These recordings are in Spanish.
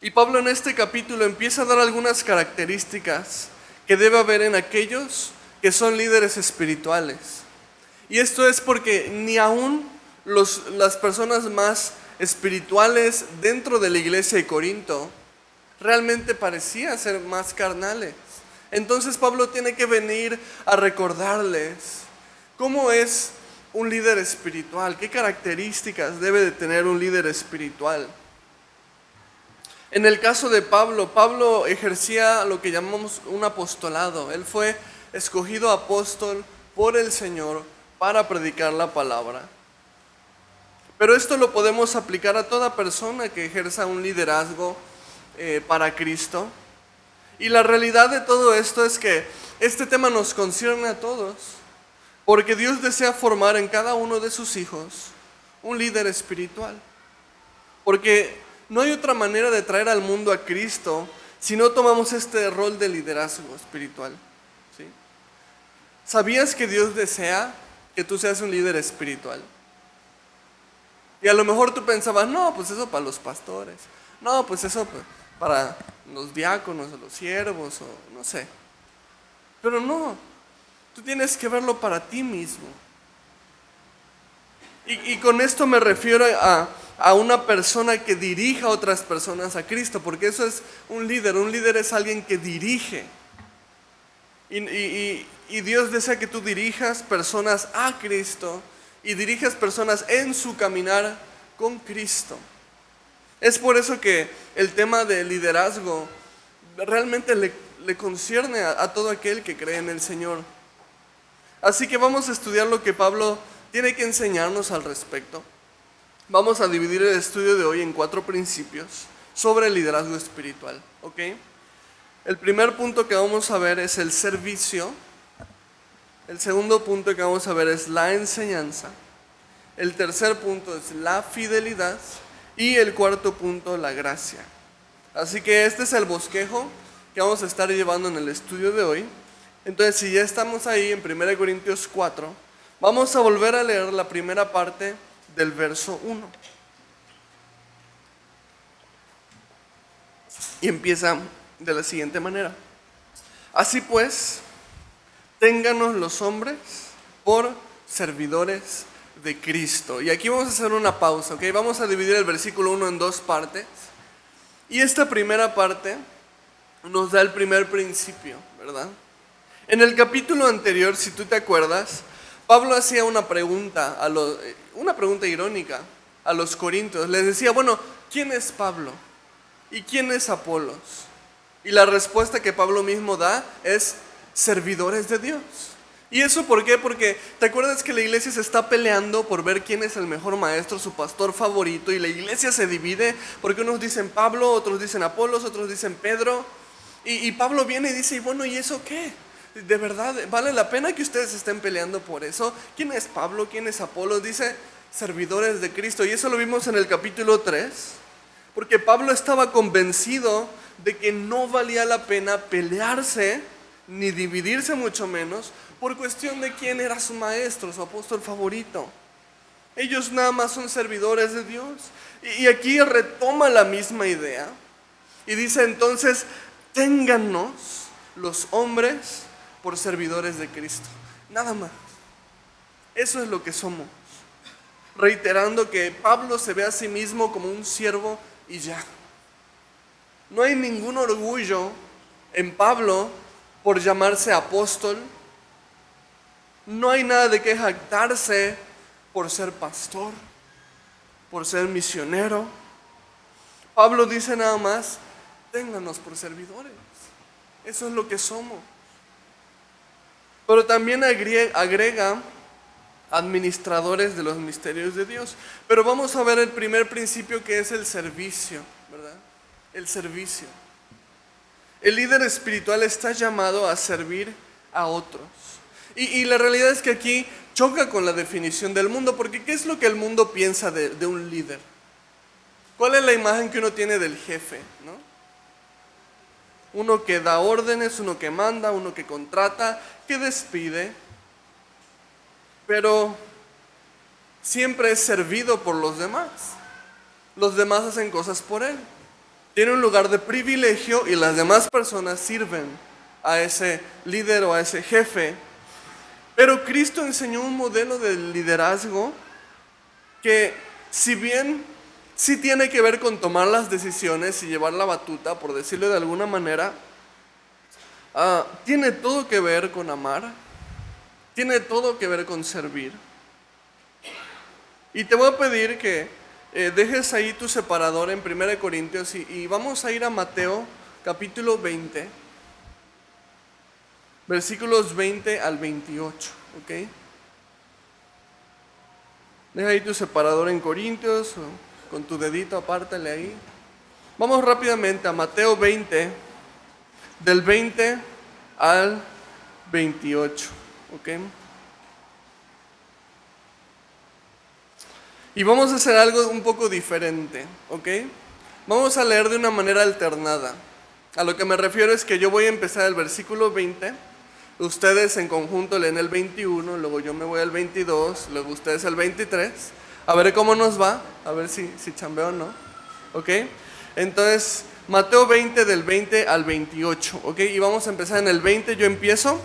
Y Pablo en este capítulo empieza a dar algunas características que debe haber en aquellos que son líderes espirituales. Y esto es porque ni aún las personas más espirituales dentro de la iglesia de Corinto realmente parecían ser más carnales. Entonces Pablo tiene que venir a recordarles cómo es un líder espiritual, qué características debe de tener un líder espiritual. En el caso de Pablo, Pablo ejercía lo que llamamos un apostolado. Él fue escogido apóstol por el Señor para predicar la palabra. Pero esto lo podemos aplicar a toda persona que ejerza un liderazgo para Cristo. Y la realidad de todo esto es que este tema nos concierne a todos, porque Dios desea formar en cada uno de sus hijos un líder espiritual. Porque no hay otra manera de traer al mundo a Cristo si no tomamos este rol de liderazgo espiritual, ¿sí? ¿Sabías que Dios desea que tú seas un líder espiritual? Y a lo mejor tú pensabas, no, pues eso para los pastores, no, pues eso para los diáconos o los siervos o no sé. Pero no, tú tienes que verlo para ti mismo. Y con esto me refiero a una persona que dirija a otras personas a Cristo, porque eso es un líder. Un líder es alguien que dirige. Y Dios desea que tú dirijas personas a Cristo y dirijas personas en su caminar con Cristo. Es por eso que el tema de liderazgo realmente le concierne a todo aquel que cree en el Señor. Así que vamos a estudiar lo que Pablo tiene que enseñarnos al respecto. Vamos a dividir el estudio de hoy en 4 principios sobre el liderazgo espiritual, ¿ok? El primer punto que vamos a ver es el servicio. El segundo punto que vamos a ver es la enseñanza. El tercer punto es la fidelidad. Y el cuarto punto, la gracia. Así que este es el bosquejo que vamos a estar llevando en el estudio de hoy. Entonces, si ya estamos ahí en 1 Corintios 4, vamos a volver a leer la primera parte del verso 1. Y empieza de la siguiente manera. Así pues, téngannos los hombres por servidores de Cristo. Y aquí vamos a hacer una pausa, ¿ok? Vamos a dividir el versículo 1 en 2 partes. Y esta primera parte nos da el primer principio, ¿verdad? En el capítulo anterior, si tú te acuerdas, Pablo hacía una pregunta irónica a los corintios. Les decía, bueno, ¿quién es Pablo? ¿Y quién es Apolos? Y la respuesta que Pablo mismo da es servidores de Dios. ¿Y eso por qué? Porque ¿te acuerdas que la iglesia se está peleando por ver quién es el mejor maestro, su pastor favorito? Y la iglesia se divide porque unos dicen Pablo, otros dicen Apolos, otros dicen Pedro. Y Pablo viene y dice, bueno, ¿y eso qué? ¿De verdad vale la pena que ustedes estén peleando por eso? ¿Quién es Pablo? ¿Quién es Apolos? Dice servidores de Cristo. Y eso lo vimos en el capítulo 3. Porque Pablo estaba convencido de que no valía la pena pelearse, ni dividirse mucho menos, por cuestión de quién era su maestro, su apóstol favorito. Ellos nada más son servidores de Dios. Y aquí retoma la misma idea. Y dice entonces, téngannos los hombres por servidores de Cristo. Nada más. Eso es lo que somos. Reiterando que Pablo se ve a sí mismo como un siervo y ya. No hay ningún orgullo en Pablo por llamarse apóstol. No hay nada de qué jactarse por ser pastor, por ser misionero. Pablo dice nada más, ténganos por servidores. Eso es lo que somos. Pero también agrega administradores de los misterios de Dios. Pero vamos a ver el primer principio, que es el servicio, ¿verdad? El servicio. El líder espiritual está llamado a servir a otros. Y la realidad es que aquí choca con la definición del mundo, porque ¿qué es lo que el mundo piensa de un líder? ¿Cuál es la imagen que uno tiene del jefe, no? Uno que da órdenes, uno que manda, uno que contrata, que despide, pero siempre es servido por los demás. Los demás hacen cosas por él. tiene un lugar de privilegio y las demás personas sirven a ese líder o a ese jefe. Pero Cristo enseñó un modelo de liderazgo que, si bien sí tiene que ver con tomar las decisiones y llevar la batuta, por decirlo de alguna manera, tiene todo que ver con amar, tiene todo que ver con servir. Y te voy a pedir que dejes ahí tu separador en 1 Corintios y vamos a ir a Mateo capítulo 20, versículos 20 al 28, ¿ok? Deja ahí tu separador en Corintios, o con tu dedito apártale ahí. Vamos rápidamente a Mateo 20, del 20 al 28, ¿ok? Y vamos a hacer algo un poco diferente, ¿ok? Vamos a leer de una manera alternada. A lo que me refiero es que yo voy a empezar el versículo 20, ustedes en conjunto leen el 21, luego yo me voy al 22, luego ustedes al 23, a ver cómo nos va, a ver si chambeo o no, ¿ok? Entonces, Mateo 20 del 20 al 28, ¿ok? Y vamos a empezar en el 20, yo empiezo,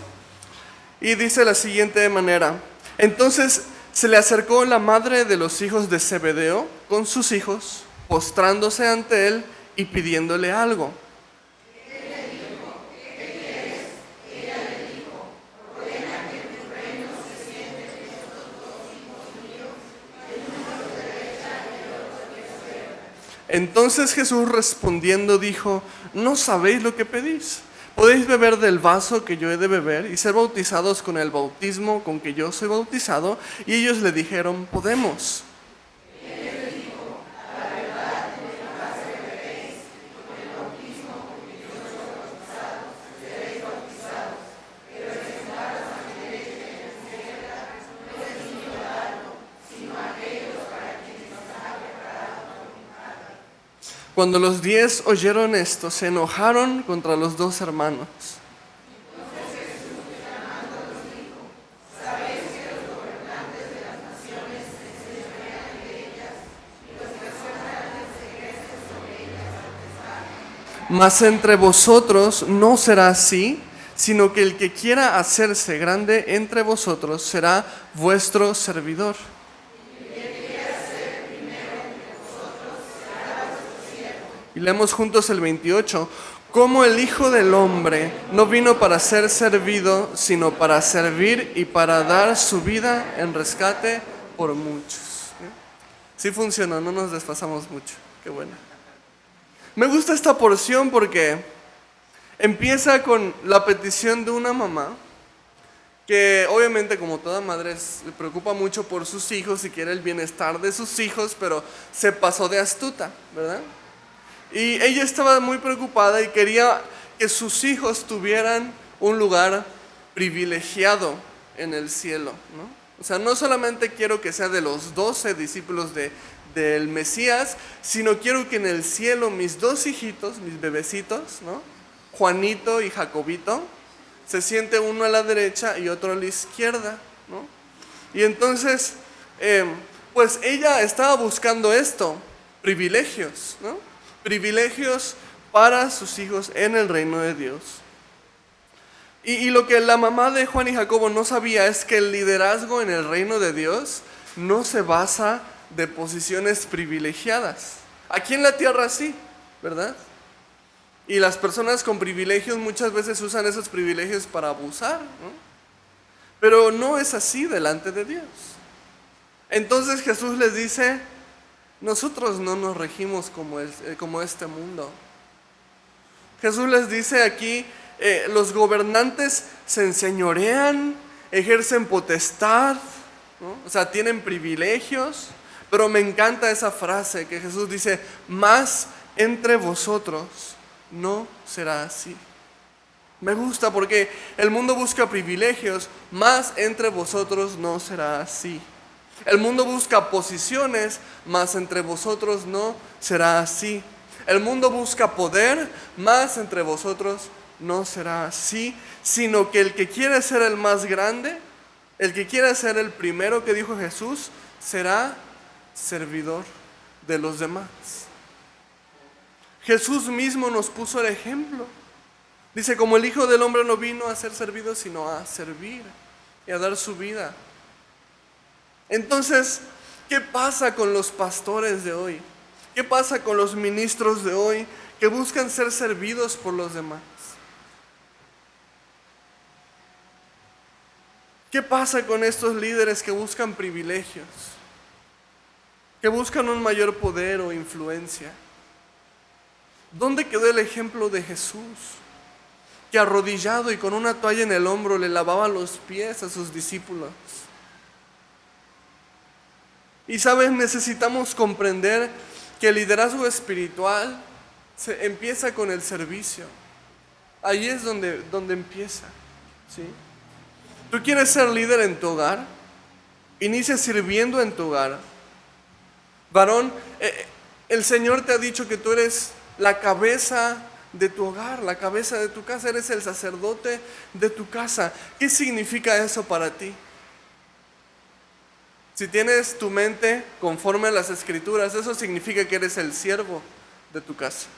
y dice de la siguiente manera: entonces se le acercó la madre de los hijos de Zebedeo con sus hijos, postrándose ante él y pidiéndole algo. Entonces Jesús respondiendo dijo: ¿no sabéis lo que pedís? ¿Podéis beber del vaso que yo he de beber y ser bautizados con el bautismo con que yo soy bautizado? Y ellos le dijeron: podemos. Cuando los 10 oyeron esto, se enojaron contra los dos hermanos. Mas entre vosotros no será así, sino que el que quiera hacerse grande entre vosotros será vuestro servidor. Y leemos juntos el 28. Como el Hijo del Hombre no vino para ser servido, sino para servir y para dar su vida en rescate por muchos. Sí funcionó, no nos desfasamos mucho. Qué bueno. Me gusta esta porción porque empieza con la petición de una mamá que, obviamente, como toda madre, se preocupa mucho por sus hijos y quiere el bienestar de sus hijos, pero se pasó de astuta, ¿verdad? Y ella estaba muy preocupada y quería que sus hijos tuvieran un lugar privilegiado en el cielo, ¿no? O sea, no solamente quiero que sea de los 12 discípulos del Mesías, sino quiero que en el cielo mis dos hijitos, mis bebecitos, ¿no? Juanito y Jacobito, se siente uno a la derecha y otro a la izquierda, ¿no? Y entonces, pues ella estaba buscando esto, privilegios, ¿no? Privilegios para sus hijos en el reino de Dios. Y lo que la mamá de Juan y Jacobo no sabía es que el liderazgo en el reino de Dios no se basa de posiciones privilegiadas. Aquí en la tierra sí, ¿verdad? Y las personas con privilegios muchas veces usan esos privilegios para abusar, ¿no? Pero no es así delante de Dios. Entonces Jesús les dice: nosotros no nos regimos como este mundo. Jesús les dice aquí, los gobernantes se enseñorean, ejercen potestad, ¿no? O sea, tienen privilegios, pero me encanta esa frase que Jesús dice: mas entre vosotros no será así. Me gusta porque el mundo busca privilegios, mas entre vosotros no será así. El mundo busca posiciones, mas entre vosotros no será así. El mundo busca poder, mas entre vosotros no será así, sino que el que quiere ser el más grande, el que quiere ser el primero, que dijo Jesús, será servidor de los demás. Jesús mismo nos puso el ejemplo. Dice, como el Hijo del Hombre no vino a ser servido, sino a servir y a dar su vida. Entonces, ¿qué pasa con los pastores de hoy? ¿Qué pasa con los ministros de hoy que buscan ser servidos por los demás? ¿Qué pasa con estos líderes que buscan privilegios? Que buscan un mayor poder o influencia. ¿Dónde quedó el ejemplo de Jesús? Que arrodillado y con una toalla en el hombro le lavaba los pies a sus discípulos. Y sabes, necesitamos comprender que el liderazgo espiritual empieza con el servicio. Ahí es donde empieza, ¿sí? ¿Tú quieres ser líder en tu hogar? Inicia sirviendo en tu hogar. Varón, el Señor te ha dicho que tú eres la cabeza de tu hogar, la cabeza de tu casa, eres el sacerdote de tu casa. ¿Qué significa eso para ti? Si tienes tu mente conforme a las Escrituras, eso significa que eres el siervo de tu casa.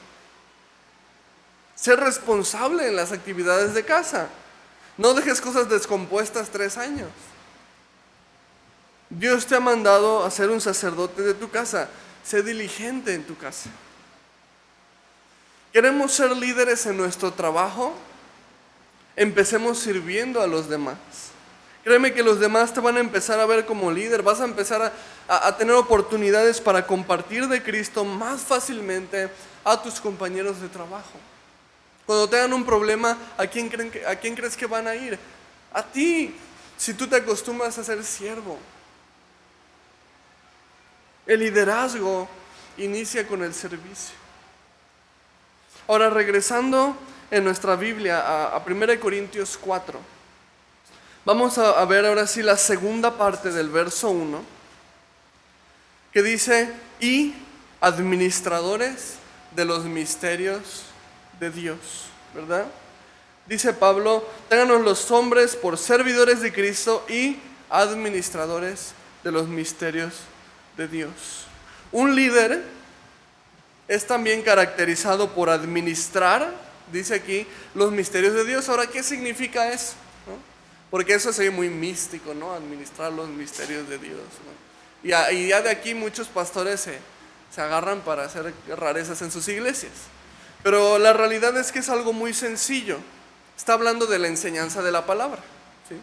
Ser responsable en las actividades de casa. No dejes cosas descompuestas 3 años. Dios te ha mandado a ser un sacerdote de tu casa. Sé diligente en tu casa. ¿Queremos ser líderes en nuestro trabajo? Empecemos sirviendo a los demás. Créeme que los demás te van a empezar a ver como líder. Vas a empezar a tener oportunidades para compartir de Cristo más fácilmente a tus compañeros de trabajo. Cuando tengan un problema, ¿a quién crees que van a ir? A ti, si tú te acostumbras a ser siervo. El liderazgo inicia con el servicio. Ahora, regresando en nuestra Biblia a 1 Corintios 4, vamos a ver ahora sí la segunda parte del verso 1, que dice, y administradores de los misterios de Dios, ¿verdad? Dice Pablo, ténganos los hombres por servidores de Cristo y administradores de los misterios de Dios. Un líder es también caracterizado por administrar, dice aquí, los misterios de Dios. Ahora, ¿qué significa eso? ¿No? Porque eso se ve muy místico, ¿no? Administrar los misterios de Dios, ¿no? Y ya de aquí muchos pastores se agarran para hacer rarezas en sus iglesias. Pero la realidad es que es algo muy sencillo. Está hablando de la enseñanza de la palabra, ¿sí?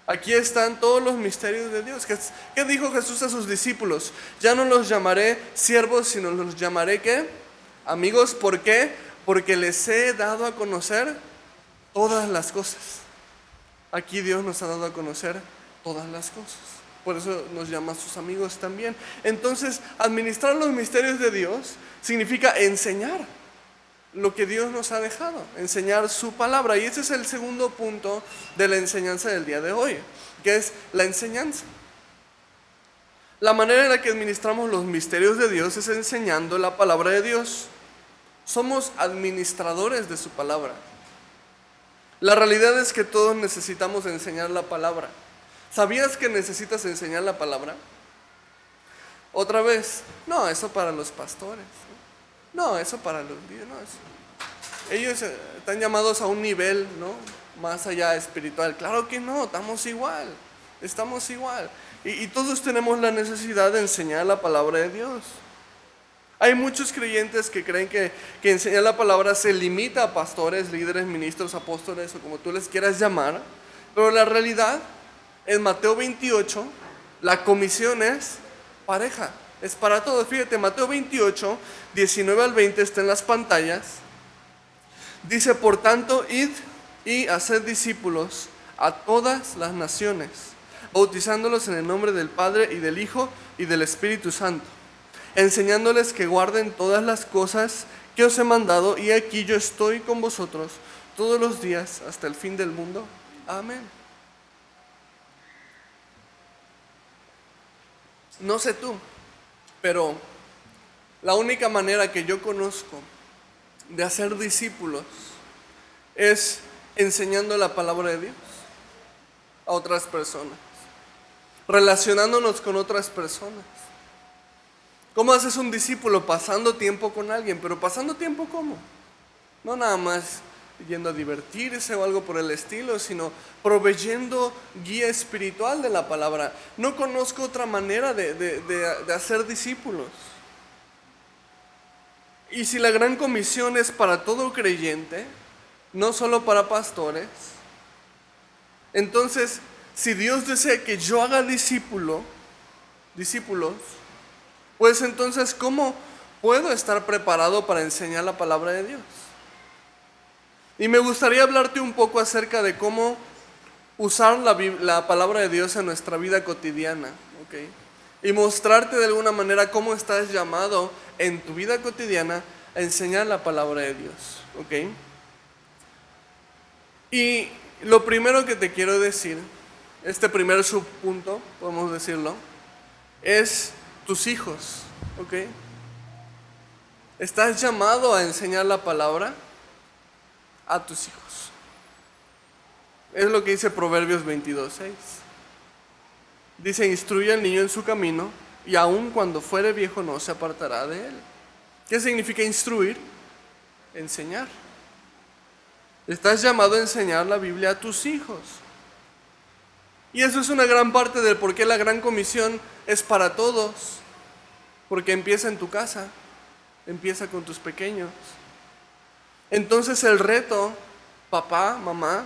Aquí están todos los misterios de Dios. ¿Qué dijo Jesús a sus discípulos? Ya no los llamaré siervos, sino los llamaré ¿qué? Amigos. ¿Por qué? Porque les he dado a conocer todas las cosas. Aquí Dios nos ha dado a conocer todas las cosas. Por eso nos llama a sus amigos también. Entonces, administrar los misterios de Dios significa enseñar lo que Dios nos ha dejado, enseñar su palabra. Y ese es el segundo punto de la enseñanza del día de hoy, que es la enseñanza. La manera en la que administramos los misterios de Dios es enseñando la palabra de Dios. Somos administradores de su palabra. La realidad es que todos necesitamos enseñar la palabra. ¿Sabías que necesitas enseñar la palabra? Otra vez, no, eso para los pastores. No, eso para los líderes, no, eso. Ellos están llamados a un nivel, ¿no?, más allá espiritual. Claro que no, estamos igual. Y todos tenemos la necesidad de enseñar la palabra de Dios. Hay muchos creyentes que creen que enseñar la palabra se limita a pastores, líderes, ministros, apóstoles o como tú les quieras llamar. Pero la realidad, en Mateo 28, la comisión es pareja. Es para todos. Fíjate, Mateo 28, 19 al 20 está en las pantallas. Dice, por tanto, id y haced discípulos a todas las naciones, bautizándolos en el nombre del Padre y del Hijo y del Espíritu Santo, enseñándoles que guarden todas las cosas que os he mandado, y aquí yo estoy con vosotros todos los días hasta el fin del mundo. Amén. No sé tú, pero la única manera que yo conozco de hacer discípulos es enseñando la palabra de Dios a otras personas, relacionándonos con otras personas. ¿Cómo haces un discípulo? Pasando tiempo con alguien. ¿Pero pasando tiempo cómo? No nada más yendo a divertirse o algo por el estilo, sino proveyendo guía espiritual de la palabra. No conozco otra manera de hacer discípulos. Y si la gran comisión es para todo creyente, no solo para pastores, entonces, si Dios desea que yo haga discípulos, pues entonces, ¿cómo puedo estar preparado para enseñar la palabra de Dios? Y me gustaría hablarte un poco acerca de cómo usar la palabra de Dios en nuestra vida cotidiana, ¿ok? Y mostrarte de alguna manera cómo estás llamado en tu vida cotidiana a enseñar la palabra de Dios, ¿ok? Y lo primero que te quiero decir, este primer subpunto, podemos decirlo, es tus hijos, ¿ok? Estás llamado a enseñar la palabra a tus hijos. Es lo que dice Proverbios 22:6. Dice, instruye al niño en su camino, y aun cuando fuere viejo no se apartará de él. ¿Qué significa instruir? Enseñar. Estás llamado a enseñar la Biblia a tus hijos. Y eso es una gran parte del por qué la gran comisión es para todos. Porque empieza en tu casa, empieza con tus pequeños. Entonces el reto, papá, mamá,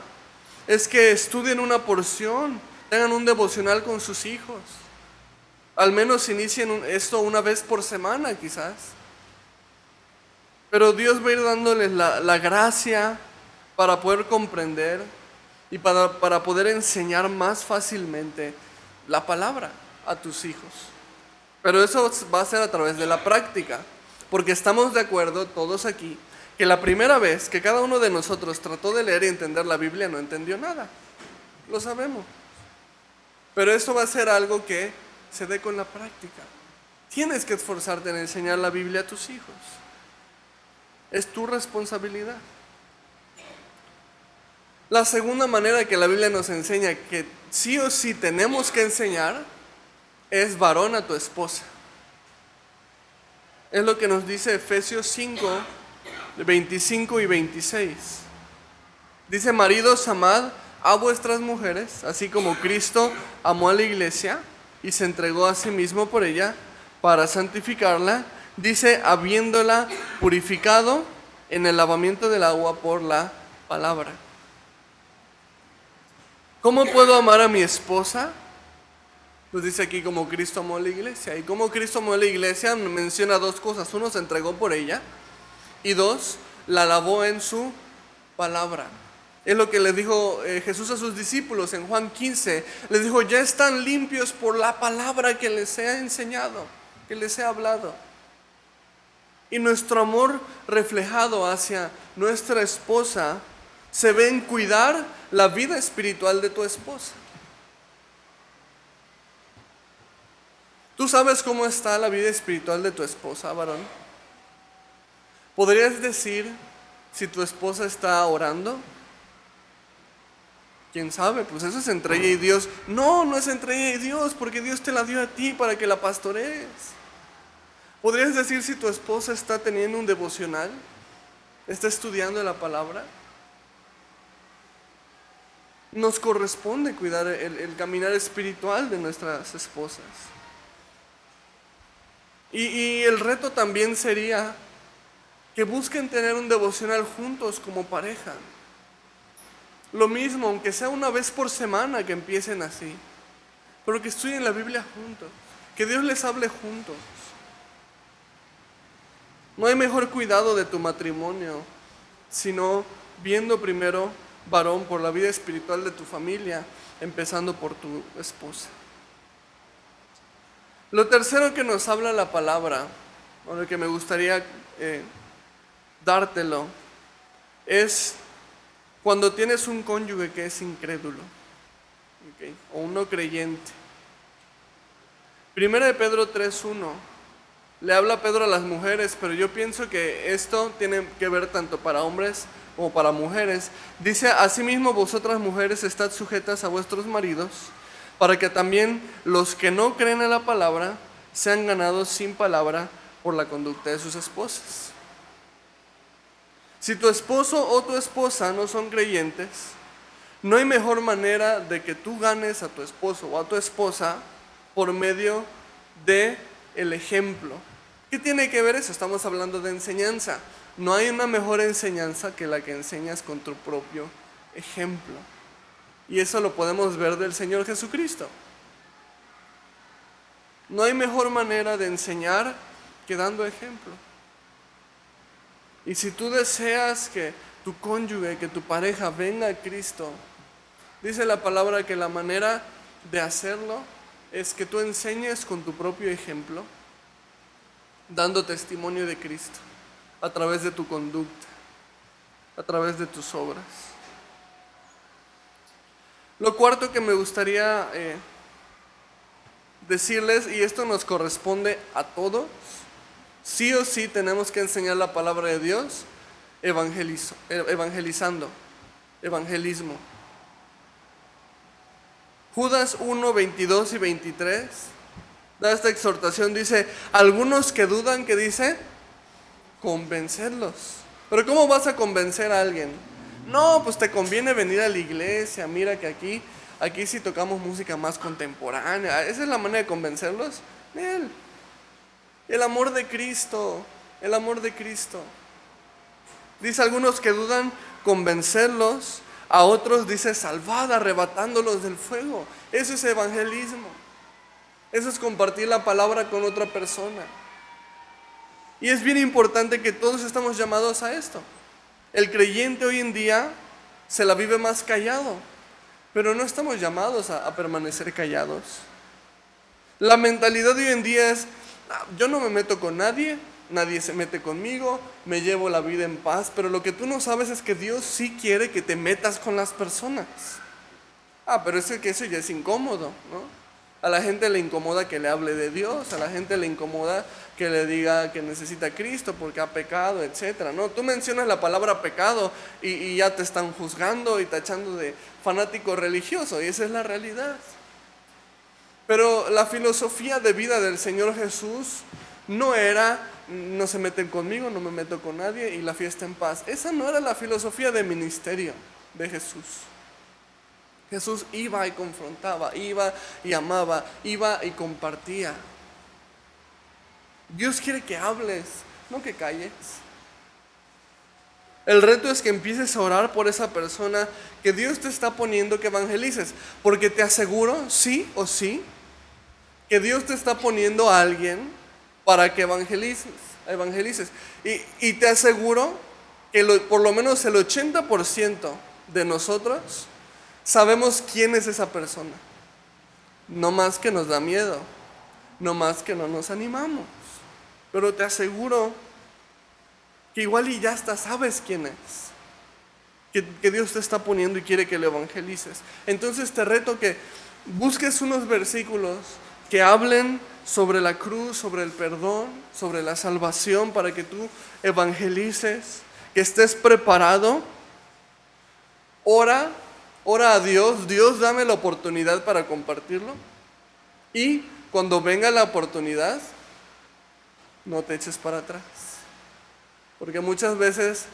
es que estudien una porción, tengan un devocional con sus hijos. Al menos inicien esto una vez por semana quizás. Pero Dios va a ir dándoles la gracia para poder comprender y para poder enseñar más fácilmente la palabra a tus hijos. Pero eso va a ser a través de la práctica, porque estamos de acuerdo todos aquí que la primera vez que cada uno de nosotros trató de leer y entender la Biblia no entendió nada. Lo sabemos. Pero esto va a ser algo que se dé con la práctica. Tienes que esforzarte en enseñar la Biblia a tus hijos. Es tu responsabilidad. La segunda manera que la Biblia nos enseña que sí o sí tenemos que enseñar es varón a tu esposa. Es lo que nos dice Efesios 5, 25 y 26. Dice, maridos, amad a vuestras mujeres, así como Cristo amó a la iglesia y se entregó a sí mismo por ella para santificarla. Dice, habiéndola purificado en el lavamiento del agua por la palabra. ¿Cómo puedo amar a mi esposa? Nos dice aquí como Cristo amó a la iglesia. Y como Cristo amó a la iglesia menciona dos cosas. Uno, se entregó por ella. Y dos, la lavó en su palabra. Es lo que le dijo Jesús a sus discípulos en Juan 15. Les dijo, ya están limpios por la palabra que les he enseñado, que les he hablado. Y nuestro amor reflejado hacia nuestra esposa se ve en cuidar la vida espiritual de tu esposa. ¿Tú sabes cómo está la vida espiritual de tu esposa, varón? ¿Podrías decir si tu esposa está orando? ¿Quién sabe? Pues eso es entre ella y Dios. No, no es entre ella y Dios, porque Dios te la dio a ti para que la pastorees. ¿Podrías decir si tu esposa está teniendo un devocional? ¿Está estudiando la palabra? Nos corresponde cuidar el caminar espiritual de nuestras esposas. Y el reto también sería que busquen tener un devocional juntos como pareja. Lo mismo, aunque sea una vez por semana, que empiecen así. Pero que estudien la Biblia juntos. Que Dios les hable juntos. No hay mejor cuidado de tu matrimonio, sino viendo primero, varón, por la vida espiritual de tu familia, empezando por tu esposa. Lo tercero que nos habla la palabra, o lo que me gustaría dártelo, es cuando tienes un cónyuge que es incrédulo, ¿okay? O un no creyente. Primera de Pedro 3:1 le habla a Pedro a las mujeres, pero yo pienso que esto tiene que ver tanto para hombres como para mujeres. Dice, asimismo vosotras mujeres estad sujetas a vuestros maridos, para que también los que no creen en la palabra sean ganados sin palabra por la conducta de sus esposas. Si tu esposo o tu esposa no son creyentes, no hay mejor manera de que tú ganes a tu esposo o a tu esposa por medio de el ejemplo. ¿Qué tiene que ver eso? Estamos hablando de enseñanza. No hay una mejor enseñanza que la que enseñas con tu propio ejemplo. Y eso lo podemos ver del Señor Jesucristo. No hay mejor manera de enseñar que dando ejemplo. Y si tú deseas que tu cónyuge, que tu pareja venga a Cristo, dice la palabra que la manera de hacerlo es que tú enseñes con tu propio ejemplo, dando testimonio de Cristo, a través de tu conducta, a través de tus obras. Lo cuarto que me gustaría decirles, y esto nos corresponde a todos, sí o sí tenemos que enseñar la palabra de Dios evangelizando, evangelismo. Judas 1, 22 y 23 da esta exhortación, dice, algunos que dudan, que dice, convencerlos. Pero ¿cómo vas a convencer a alguien? No, pues te conviene venir a la iglesia, mira que aquí sí tocamos música más contemporánea. ¿Esa es la manera de convencerlos? El amor de Cristo, el amor de Cristo. Dice algunos que dudan, convencerlos. A otros dice salvad, arrebatándolos del fuego. Eso es evangelismo. Eso es compartir la palabra con otra persona. Y es bien importante que todos estamos llamados a esto. El creyente hoy en día se la vive más callado, pero no estamos llamados a permanecer callados. La mentalidad de hoy en día es, yo no me meto con nadie, nadie se mete conmigo, me llevo la vida en paz, pero lo que tú no sabes es que Dios sí quiere que te metas con las personas. Pero eso ya es incómodo, ¿no? A la gente le incomoda que le hable de Dios, a la gente le incomoda que le diga que necesita a Cristo porque ha pecado, etc. ¿No? Tú mencionas la palabra pecado y ya te están juzgando y tachando de fanático religioso, y esa es la realidad. Pero la filosofía de vida del Señor Jesús no era, no se meten conmigo, no me meto con nadie y la fiesta en paz. Esa no era la filosofía de ministerio de Jesús. Jesús iba y confrontaba, iba y amaba, iba y compartía. Dios quiere que hables, no que calles. El reto es que empieces a orar por esa persona que Dios te está poniendo que evangelices, porque te aseguro, sí o sí, que Dios te está poniendo a alguien para que evangelices. Y te aseguro que por lo menos el 80% de nosotros sabemos quién es esa persona. No más que nos da miedo, no más que no nos animamos. Pero te aseguro que igual y ya hasta sabes quién es. Que Dios te está poniendo y quiere que le evangelices. Entonces te reto que busques unos versículos que hablen sobre la cruz, sobre el perdón, sobre la salvación, para que tú evangelices, que estés preparado. Ora a Dios, Dios dame la oportunidad para compartirlo. Y cuando venga la oportunidad, no te eches para atrás. Porque muchas veces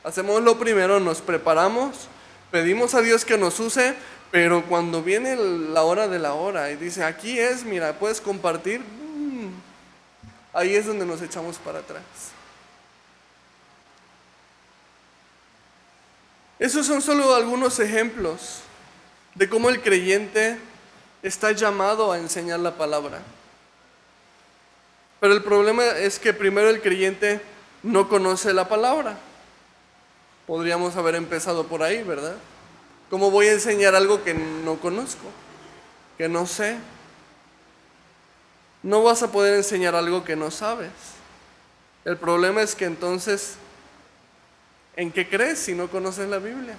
hacemos lo primero, nos preparamos, pedimos a Dios que nos use, pero cuando viene la hora de la hora y dice, aquí es, mira, puedes compartir, ahí es donde nos echamos para atrás. Esos son solo algunos ejemplos de cómo el creyente está llamado a enseñar la palabra. Pero el problema es que primero el creyente no conoce la palabra. Podríamos haber empezado por ahí, ¿verdad? ¿Cómo voy a enseñar algo que no conozco, que no sé? No vas a poder enseñar algo que no sabes. El problema es que entonces, ¿en qué crees si no conoces la Biblia?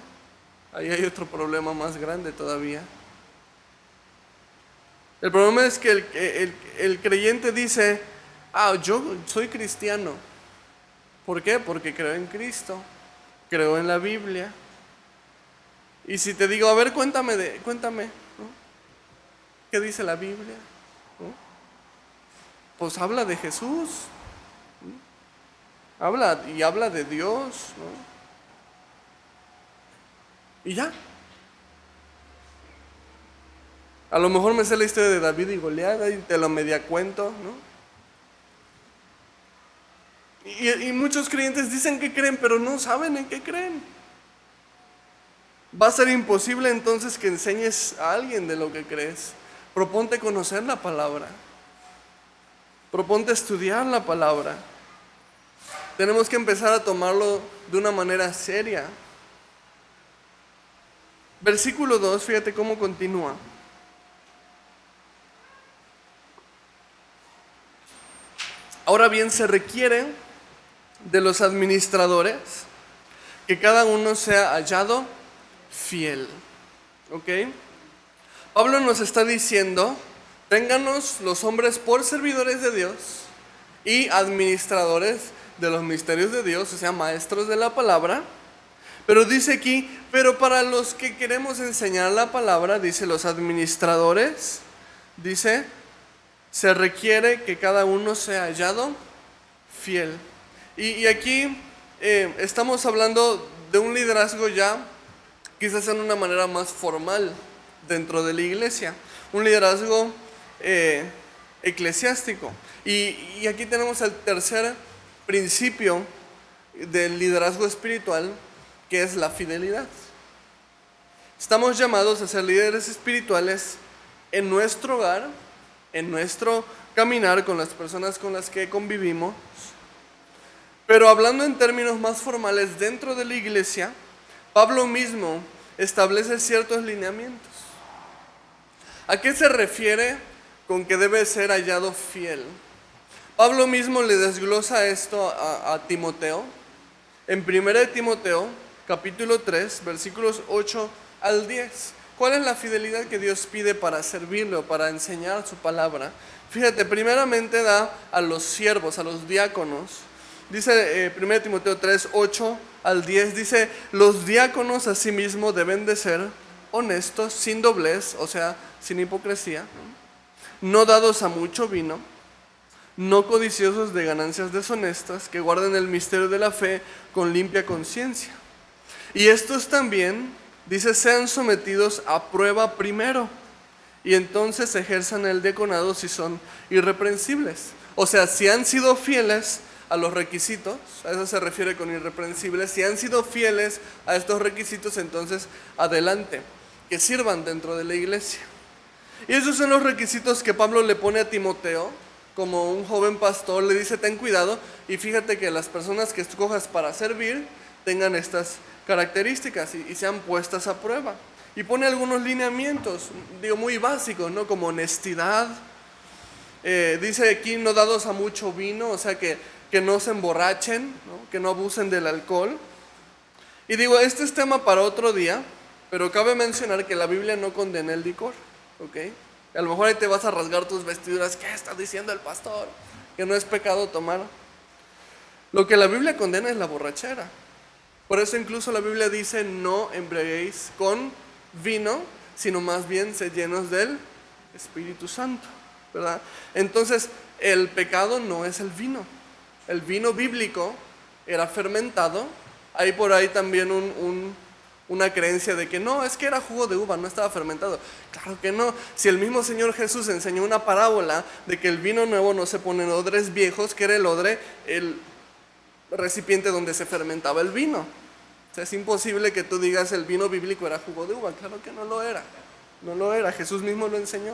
Ahí hay otro problema más grande todavía. El problema es que el creyente dice, yo soy cristiano. ¿Por qué? Porque creo en Cristo, creo en la Biblia. Y si te digo, a ver, cuéntame, ¿no? ¿Qué dice la Biblia? ¿No? pues habla de Jesús, habla de Dios, ¿no? Y ya. A lo mejor me sé la historia de David y Goliat y te lo media cuento, ¿no? Y muchos creyentes dicen que creen, pero no saben en qué creen. Va a ser imposible entonces que enseñes a alguien de lo que crees. Proponte conocer la palabra. Proponte estudiar la palabra. Tenemos que empezar a tomarlo de una manera seria. Versículo 2, fíjate cómo continúa. Ahora bien, se requiere de los administradores que cada uno sea hallado fiel. ¿Ok? Pablo nos está diciendo, ténganos los hombres por servidores de Dios y administradores de los misterios de Dios, o sea, maestros de la palabra. Pero dice aquí, pero para los que queremos enseñar la palabra, dice los administradores, dice, se requiere que cada uno sea hallado fiel. Y aquí estamos hablando de un liderazgo ya, quizás en una manera más formal dentro de la iglesia, un liderazgo eclesiástico. Y aquí tenemos el tercer principio del liderazgo espiritual, que es la fidelidad. Estamos llamados a ser líderes espirituales en nuestro hogar, en nuestro caminar con las personas con las que convivimos. Pero hablando en términos más formales dentro de la iglesia, Pablo mismo establece ciertos lineamientos. ¿A qué se refiere con que debe ser hallado fiel? Pablo mismo le desglosa esto a Timoteo. En 1 Timoteo, capítulo 3, versículos 8 al 10. ¿Cuál es la fidelidad que Dios pide para servirle o para enseñar su palabra? Fíjate, primeramente da a los siervos, a los diáconos. Dice 1 Timoteo 3, 8 al 10, dice, los diáconos asimismo deben de ser honestos, sin doblez, o sea, sin hipocresía, no dados a mucho vino, no codiciosos de ganancias deshonestas, que guarden el misterio de la fe con limpia conciencia. Y estos también, dice, sean sometidos a prueba primero, y entonces ejerzan el diaconado si son irreprensibles. O sea, si han sido fieles a los requisitos, a eso se refiere con irreprensibles, si han sido fieles a estos requisitos, entonces adelante, que sirvan dentro de la iglesia. Y esos son los requisitos que Pablo le pone a Timoteo, como un joven pastor, le dice, ten cuidado, y fíjate que las personas que escojas para servir tengan estas características y sean puestas a prueba. Y pone algunos lineamientos, digo, muy básicos, ¿no? Como honestidad. Dice aquí, no dados a mucho vino, o sea, que no se emborrachen, ¿no? Que no abusen del alcohol. Y digo, este es tema para otro día, pero cabe mencionar que la Biblia no condena el licor, ¿ok? A lo mejor ahí te vas a rasgar tus vestiduras, ¿qué está diciendo el pastor? Que no es pecado tomar. Lo que la Biblia condena es la borrachera. Por eso incluso la Biblia dice, no embriaguéis con vino, sino más bien sed llenos del Espíritu Santo, ¿verdad? Entonces, el pecado no es el vino. El vino bíblico era fermentado. Hay por ahí también una creencia de que no, es que era jugo de uva, no estaba fermentado. Claro que no. Si el mismo Señor Jesús enseñó una parábola de que el vino nuevo no se pone en odres viejos, que era el odre, el recipiente donde se fermentaba el vino. O sea, es imposible que tú digas el vino bíblico era jugo de uva. Claro que no lo era. No lo era. Jesús mismo lo enseñó.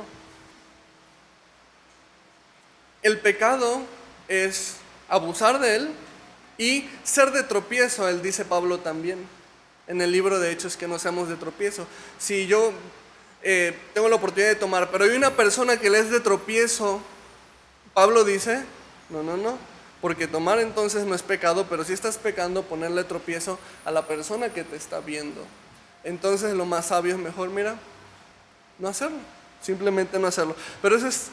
El pecado es abusar de él y ser de tropiezo, él dice Pablo también en el libro de Hechos, que no seamos de tropiezo. Si yo tengo la oportunidad de tomar, pero hay una persona que le es de tropiezo, Pablo dice, no, porque tomar entonces no es pecado, pero si estás pecando, ponerle tropiezo a la persona que te está viendo. Entonces lo más sabio es mejor, mira, no hacerlo, simplemente no hacerlo. Pero ese es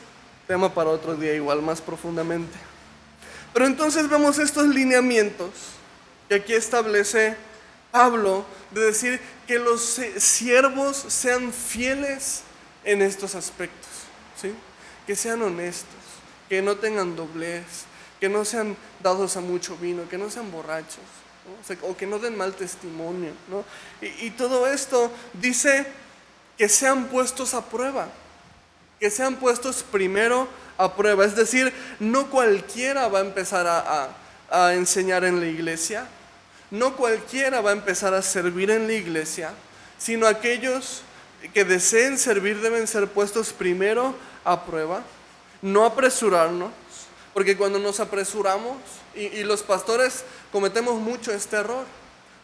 tema para otro día, igual más profundamente. Pero entonces vemos estos lineamientos que aquí establece Pablo, de decir que los siervos sean fieles en estos aspectos, ¿sí? Que sean honestos, que no tengan doblez, que no sean dados a mucho vino, que no sean borrachos, ¿no? O que no den mal testimonio, ¿no? Y todo esto dice que sean puestos a prueba, que sean puestos primero a prueba. Es decir, no cualquiera va a empezar a enseñar en la iglesia, no cualquiera va a empezar a servir en la iglesia, sino aquellos que deseen servir deben ser puestos primero a prueba. No apresurarnos, porque cuando nos apresuramos, y los pastores cometemos mucho este error,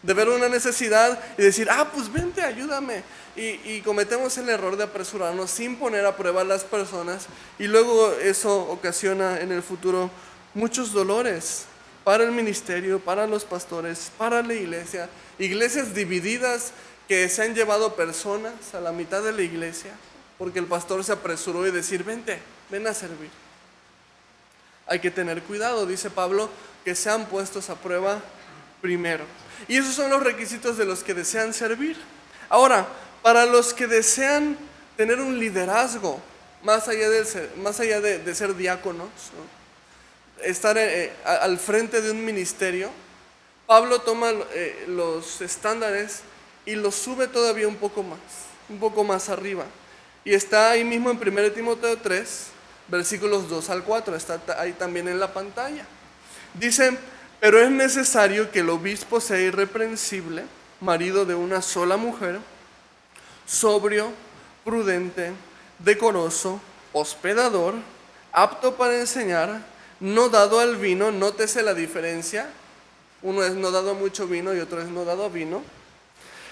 de ver una necesidad y decir, pues vente, ayúdame. Y cometemos el error de apresurarnos sin poner a prueba a las personas, y luego eso ocasiona en el futuro muchos dolores para el ministerio, para los pastores, para la iglesia. Iglesias divididas que se han llevado personas a la mitad de la iglesia porque el pastor se apresuró y decir, vente, ven a servir. Hay que tener cuidado, dice Pablo, que sean puestos a prueba primero. Y esos son los requisitos de los que desean servir. Ahora, para los que desean tener un liderazgo, más allá de ser diáconos, ¿no? Estar al frente de un ministerio, Pablo toma los estándares y los sube todavía un poco más arriba. Y está ahí mismo en 1 Timoteo 3, versículos 2 al 4, está ahí también en la pantalla. Dice, pero es necesario que el obispo sea irreprensible, marido de una sola mujer, sobrio, prudente, decoroso, hospedador, apto para enseñar, no dado al vino. Nótese la diferencia, uno es no dado a mucho vino y otro es no dado a vino.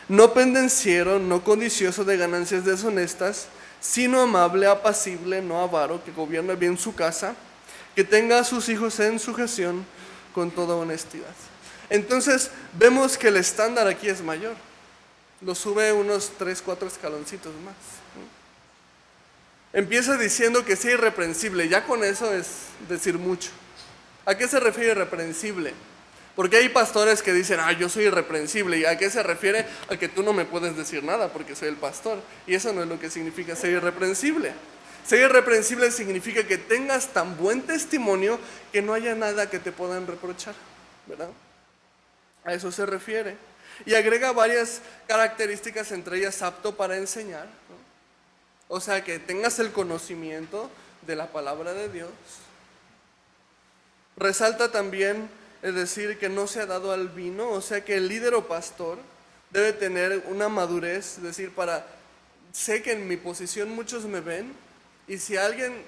No pendenciero, no codicioso de ganancias deshonestas, sino amable, apacible, no avaro, que gobierne bien su casa, que tenga a sus hijos en sujeción con toda honestidad. Entonces vemos que el estándar aquí es mayor, lo sube unos 3-4 escaloncitos más. Empieza diciendo que sea irreprensible, ya con eso es decir mucho. ¿A qué se refiere irreprensible? Porque hay pastores que dicen, yo soy irreprensible. ¿Y a qué se refiere? A que tú no me puedes decir nada porque soy el pastor. Y eso no es lo que significa ser irreprensible. Ser irreprensible significa que tengas tan buen testimonio que no haya nada que te puedan reprochar, ¿verdad? A eso se refiere. Y agrega varias características, entre ellas apto para enseñar, ¿no? O sea, que tengas el conocimiento de la palabra de Dios. Resalta también, es decir, que no se ha dado al vino, o sea que el líder o pastor debe tener una madurez, es decir, sé que en mi posición muchos me ven, y si alguien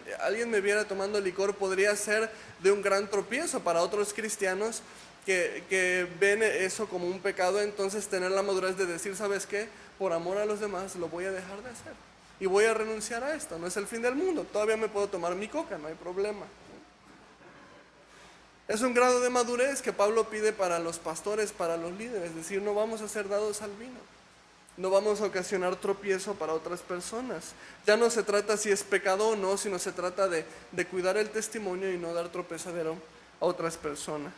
me viera tomando licor podría ser de un gran tropiezo para otros cristianos que ven eso como un pecado. Entonces tener la madurez de decir, ¿sabes qué? Por amor a los demás lo voy a dejar de hacer y voy a renunciar a esto, no es el fin del mundo, todavía me puedo tomar mi coca, no hay problema. Es un grado de madurez que Pablo pide para los pastores, para los líderes, es decir, no vamos a ser dados al vino, no vamos a ocasionar tropiezo para otras personas. Ya no se trata si es pecado o no, sino se trata de cuidar el testimonio y no dar tropezadero a otras personas.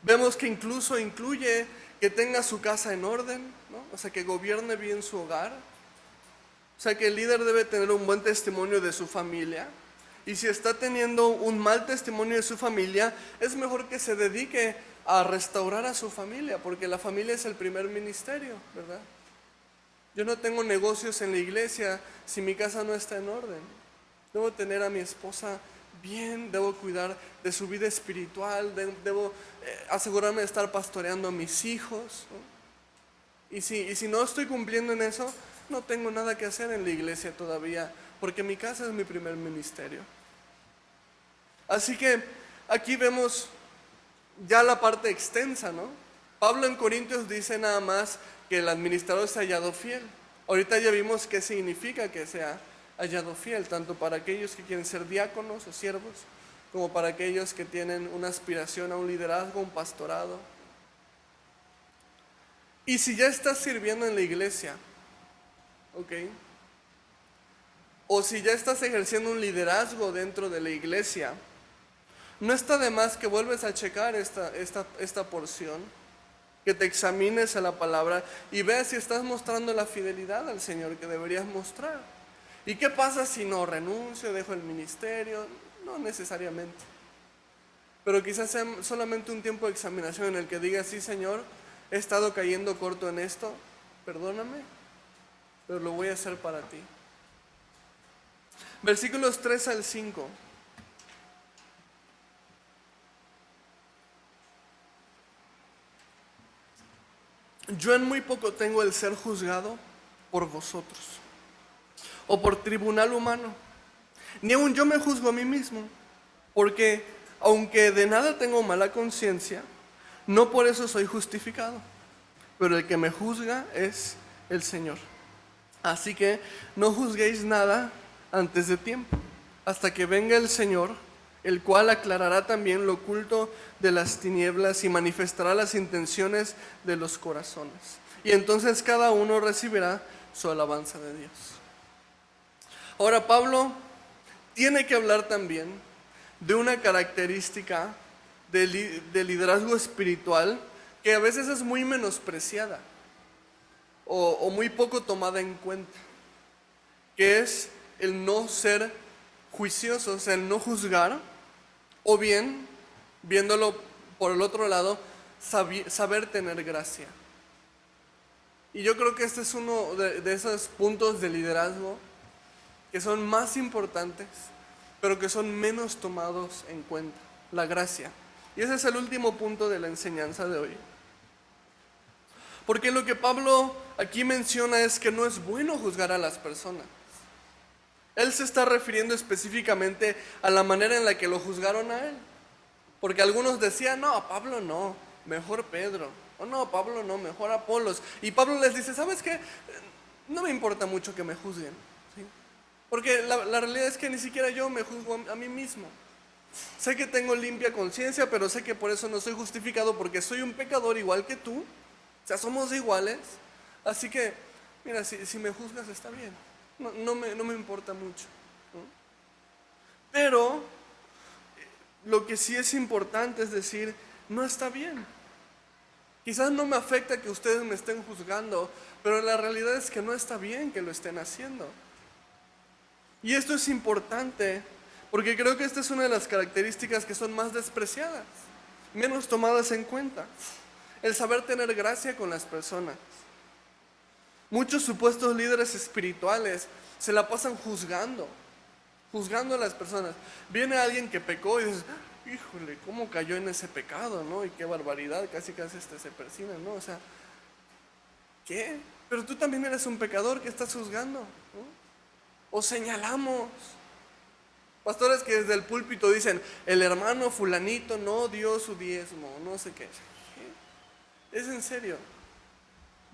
Vemos que incluso incluye que tenga su casa en orden, ¿no? O sea, que gobierne bien su hogar. O sea, que el líder debe tener un buen testimonio de su familia. Y si está teniendo un mal testimonio de su familia, es mejor que se dedique a restaurar a su familia, porque la familia es el primer ministerio, ¿verdad? Yo no tengo negocios en la iglesia si mi casa no está en orden. Debo tener a mi esposa bien, debo cuidar de su vida espiritual, debo asegurarme de estar pastoreando a mis hijos, ¿no? Y si no estoy cumpliendo en eso, no tengo nada que hacer en la iglesia todavía, porque mi casa es mi primer ministerio. Así que aquí vemos ya la parte extensa, ¿no? Pablo en Corintios dice nada más que el administrador se ha hallado fiel. Ahorita ya vimos qué significa que sea hallado fiel, tanto para aquellos que quieren ser diáconos o siervos, como para aquellos que tienen una aspiración a un liderazgo, un pastorado. Y si ya estás sirviendo en la iglesia, ¿ok? O si ya estás ejerciendo un liderazgo dentro de la iglesia, no está de más que vuelves a checar esta porción, que te examines a la palabra y veas si estás mostrando la fidelidad al Señor que deberías mostrar. ¿Y qué pasa si no renuncio, dejo el ministerio? No necesariamente. Pero quizás sea solamente un tiempo de examinación en el que diga, sí, Señor, he estado cayendo corto en esto, perdóname, pero lo voy a hacer para ti. Versículos 3 al 5. Yo en muy poco tengo el ser juzgado por vosotros, o por tribunal humano. Ni aun yo me juzgo a mí mismo, porque aunque de nada tengo mala conciencia, no por eso soy justificado. Pero el que me juzga es el Señor. Así que no juzguéis nada antes de tiempo, hasta que venga el Señor, el cual aclarará también lo oculto de las tinieblas y manifestará las intenciones de los corazones. Y entonces cada uno recibirá su alabanza de Dios. Ahora Pablo tiene que hablar también de una característica de liderazgo espiritual que a veces es muy menospreciada o muy poco tomada en cuenta, que es el no ser juicioso, o sea, el no juzgar, o bien, viéndolo por el otro lado, saber tener gracia. Y yo creo que este es uno de esos puntos de liderazgo que son más importantes, pero que son menos tomados en cuenta, la gracia. Y ese es el último punto de la enseñanza de hoy. Porque lo que Pablo aquí menciona es que no es bueno juzgar a las personas. Él se está refiriendo específicamente a la manera en la que lo juzgaron a él. Porque algunos decían, no, Pablo no, mejor Pedro. O no, Pablo no, mejor Apolos. Y Pablo les dice, ¿sabes qué? No me importa mucho que me juzguen. ¿Sí? Porque la realidad es que ni siquiera yo me juzgo a mí mismo. Sé que tengo limpia conciencia, pero sé que por eso no soy justificado, porque soy un pecador igual que tú. O sea, somos iguales. Así que, mira, si me juzgas está bien. No me importa mucho, ¿no? Pero lo que sí es importante es decir, no está bien. Quizás no me afecta que ustedes me estén juzgando, pero la realidad es que no está bien que lo estén haciendo. Y esto es importante porque creo que esta es una de las características que son más despreciadas, menos tomadas en cuenta. El saber tener gracia con las personas. Muchos supuestos líderes espirituales se la pasan juzgando a las personas. Viene alguien que pecó y dices, híjole, ¿cómo cayó en ese pecado, no? Y qué barbaridad, casi se persina, ¿no? O sea, ¿qué? Pero tú también eres un pecador que estás juzgando, ¿no? O señalamos. Pastores que desde el púlpito dicen, el hermano fulanito no dio su diezmo, no sé qué. ¿Qué? ¿Es en serio?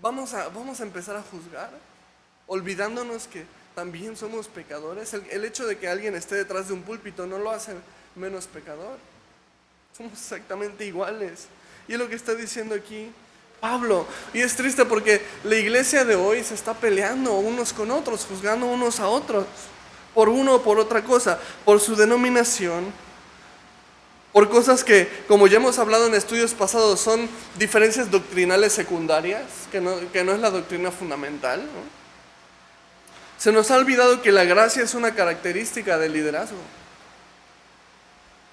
¿Vamos a empezar a juzgar? Olvidándonos que también somos pecadores. El hecho de que alguien esté detrás de un púlpito no lo hace menos pecador. Somos exactamente iguales. Y es lo que está diciendo aquí Pablo. Y es triste porque la iglesia de hoy se está peleando unos con otros, juzgando unos a otros, por uno o por otra cosa, por su denominación, por cosas que, como ya hemos hablado en estudios pasados, son diferencias doctrinales secundarias, que no es la doctrina fundamental, ¿no? Se nos ha olvidado que la gracia es una característica del liderazgo.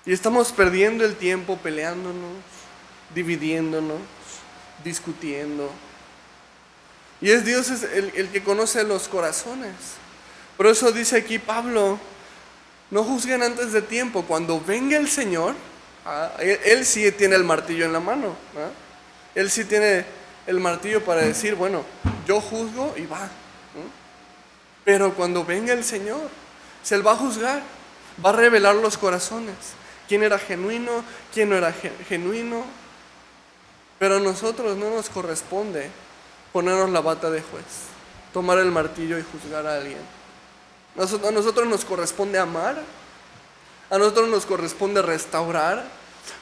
Y estamos perdiendo el tiempo peleándonos, dividiéndonos, discutiendo. Y es Dios el que conoce los corazones. Por eso dice aquí Pablo, no juzguen antes de tiempo. Cuando venga el Señor, Él sí tiene el martillo en la mano, ¿no? Él sí tiene el martillo para decir, bueno, yo juzgo y va, ¿no? Pero cuando venga el Señor, Él va a juzgar, va a revelar los corazones. ¿Quién era genuino? ¿Quién no era genuino? Pero a nosotros no nos corresponde ponernos la bata de juez, tomar el martillo y juzgar a alguien. A nosotros nos corresponde amar, a nosotros nos corresponde restaurar.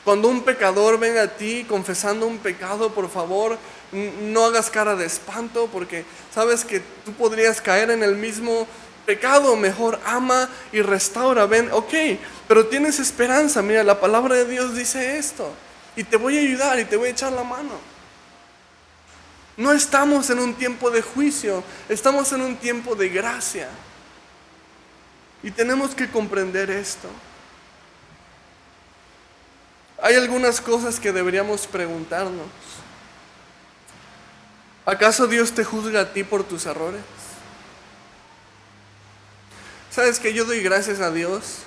Cuando un pecador venga a ti confesando un pecado, por favor, no hagas cara de espanto, porque sabes que tú podrías caer en el mismo pecado. Mejor ama y restaura. Ven, ok, pero tienes esperanza. Mira, la palabra de Dios dice esto, y te voy a ayudar y te voy a echar la mano. No estamos en un tiempo de juicio, estamos en un tiempo de gracia. Y tenemos que comprender esto. Hay algunas cosas que deberíamos preguntarnos. ¿Acaso Dios te juzga a ti por tus errores? ¿Sabes que yo doy gracias a Dios?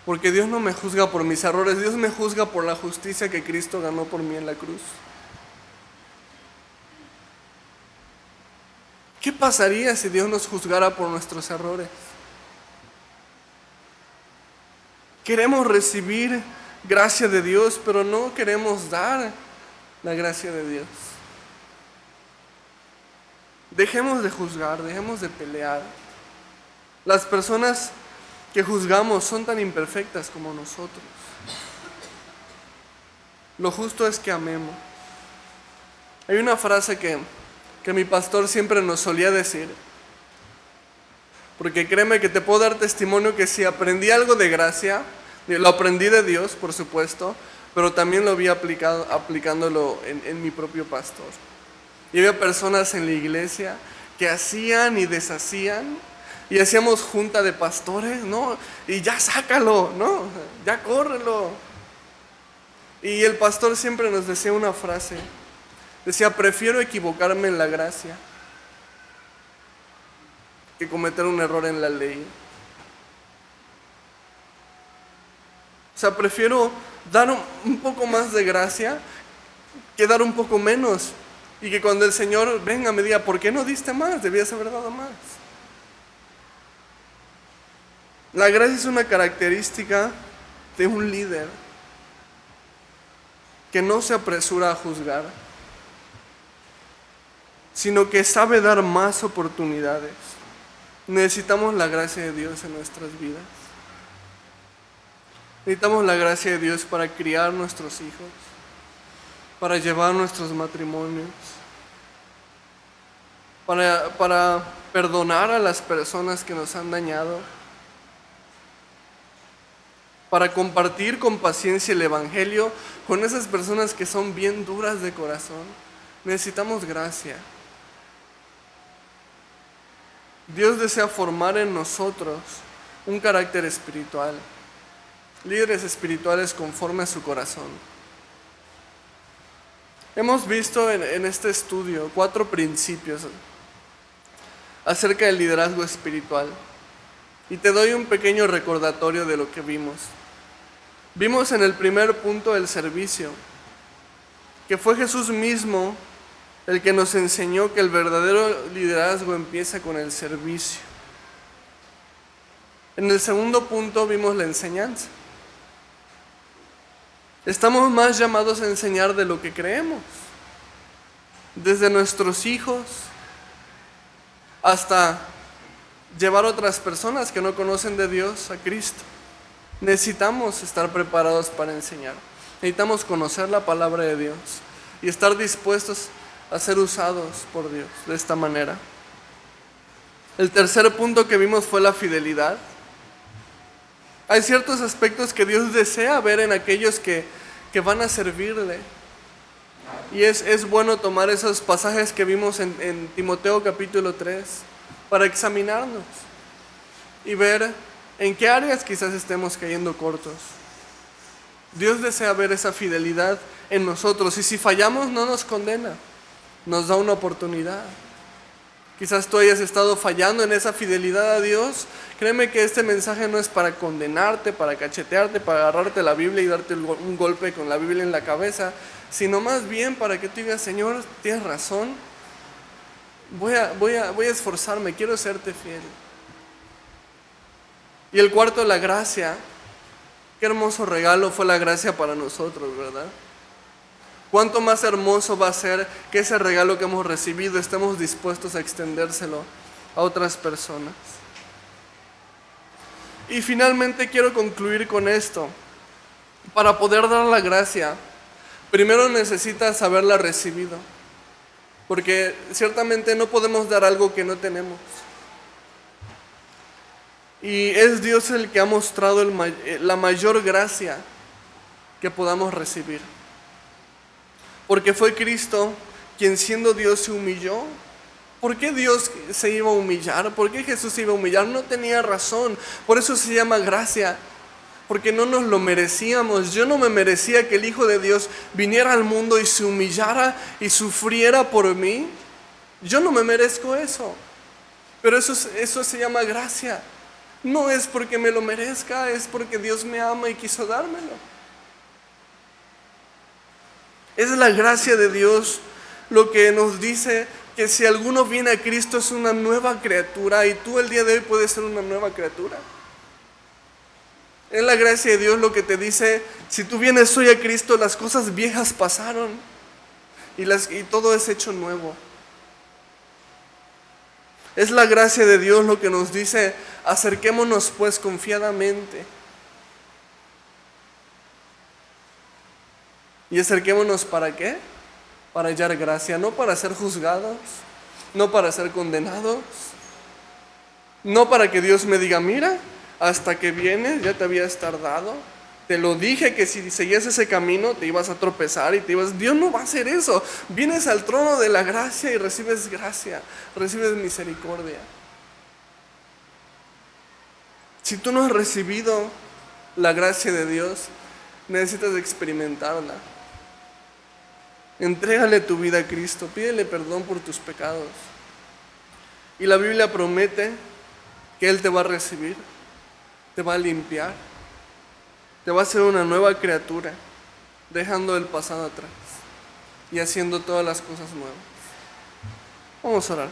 Porque Dios no me juzga por mis errores, Dios me juzga por la justicia que Cristo ganó por mí en la cruz. ¿Qué pasaría si Dios nos juzgara por nuestros errores? Queremos recibir gracia de Dios, pero no queremos dar la gracia de Dios. Dejemos de juzgar, dejemos de pelear. Las personas que juzgamos son tan imperfectas como nosotros. Lo justo es que amemos. Hay una frase que mi pastor siempre nos solía decir, porque créeme que te puedo dar testimonio que si aprendí algo de gracia, lo aprendí de Dios, por supuesto, pero también lo vi aplicándolo en mi propio pastor. Y había personas en la iglesia que hacían y deshacían, y hacíamos junta de pastores, ¿no? Y ya sácalo, ¿no? Ya córrelo. Y el pastor siempre nos decía una frase. Decía, prefiero equivocarme en la gracia que cometer un error en la ley. O sea, prefiero dar un poco más de gracia que dar un poco menos. Y que cuando el Señor venga me diga, ¿por qué no diste más? Debías haber dado más. La gracia es una característica de un líder que no se apresura a juzgar, sino que sabe dar más oportunidades. Necesitamos la gracia de Dios en nuestras vidas. Necesitamos la gracia de Dios para criar nuestros hijos, para llevar nuestros matrimonios, para perdonar a las personas que nos han dañado, para compartir con paciencia el Evangelio con esas personas que son bien duras de corazón. Necesitamos gracia. Dios desea formar en nosotros un carácter espiritual, líderes espirituales conforme a su corazón. Hemos visto en este estudio 4 principios acerca del liderazgo espiritual. Y te doy un pequeño recordatorio de lo que vimos. Vimos en el primer punto el servicio, que fue Jesús mismo el que nos enseñó que el verdadero liderazgo empieza con el servicio. En el segundo punto vimos la enseñanza. Estamos más llamados a enseñar de lo que creemos, desde nuestros hijos hasta llevar a otras personas que no conocen de Dios a Cristo. Necesitamos estar preparados para enseñar. Necesitamos conocer la palabra de Dios y estar dispuestos a ser usados por Dios de esta manera. El tercer punto que vimos fue la fidelidad. Hay ciertos aspectos que Dios desea ver en aquellos que van a servirle. Y es bueno tomar esos pasajes que vimos en Timoteo capítulo 3 para examinarnos y ver en qué áreas quizás estemos cayendo cortos. Dios desea ver esa fidelidad en nosotros, y si fallamos no nos condena, nos da una oportunidad. Quizás tú hayas estado fallando en esa fidelidad a Dios. Créeme que este mensaje no es para condenarte, para cachetearte, para agarrarte la Biblia y darte un golpe con la Biblia en la cabeza, sino más bien para que tú digas, Señor, tienes razón, voy a esforzarme, quiero serte fiel. Y el cuarto, la gracia. Qué hermoso regalo fue la gracia para nosotros, ¿verdad? Cuánto más hermoso va a ser que ese regalo que hemos recibido estemos dispuestos a extendérselo a otras personas. Y finalmente quiero concluir con esto. Para poder dar la gracia, primero necesitas haberla recibido, porque ciertamente no podemos dar algo que no tenemos. Y es Dios el que ha mostrado la mayor gracia que podamos recibir. Porque fue Cristo quien, siendo Dios, se humilló ¿Por qué Dios se iba a humillar? ¿Por qué Jesús se iba a humillar? No tenía razón. Por eso se llama gracia. Porque no nos lo merecíamos. Yo no me merecía que el Hijo de Dios viniera al mundo y se humillara y sufriera por mí. Yo no me merezco eso. Pero eso se llama gracia. No es porque me lo merezca, es porque Dios me ama y quiso dármelo. Es la gracia de Dios lo que nos dice que si alguno viene a Cristo es una nueva criatura, y tú el día de hoy puedes ser una nueva criatura. Es la gracia de Dios lo que te dice, si tú vienes hoy a Cristo, las cosas viejas pasaron y todo es hecho nuevo. Es la gracia de Dios lo que nos dice, acerquémonos pues confiadamente. ¿Y acerquémonos para qué? Para hallar gracia, no para ser juzgados, no para ser condenados, no para que Dios me diga, mira, hasta que vienes ya te habías tardado, te lo dije que si seguías ese camino te ibas a tropezar y Dios no va a hacer eso. Vienes al trono de la gracia y recibes gracia, recibes misericordia. Si tú no has recibido la gracia de Dios, necesitas experimentarla. Entrégale tu vida a Cristo, pídele perdón por tus pecados. Y la Biblia promete que Él te va a recibir, te va a limpiar, te va a hacer una nueva criatura, dejando el pasado atrás y haciendo todas las cosas nuevas. Vamos a orar.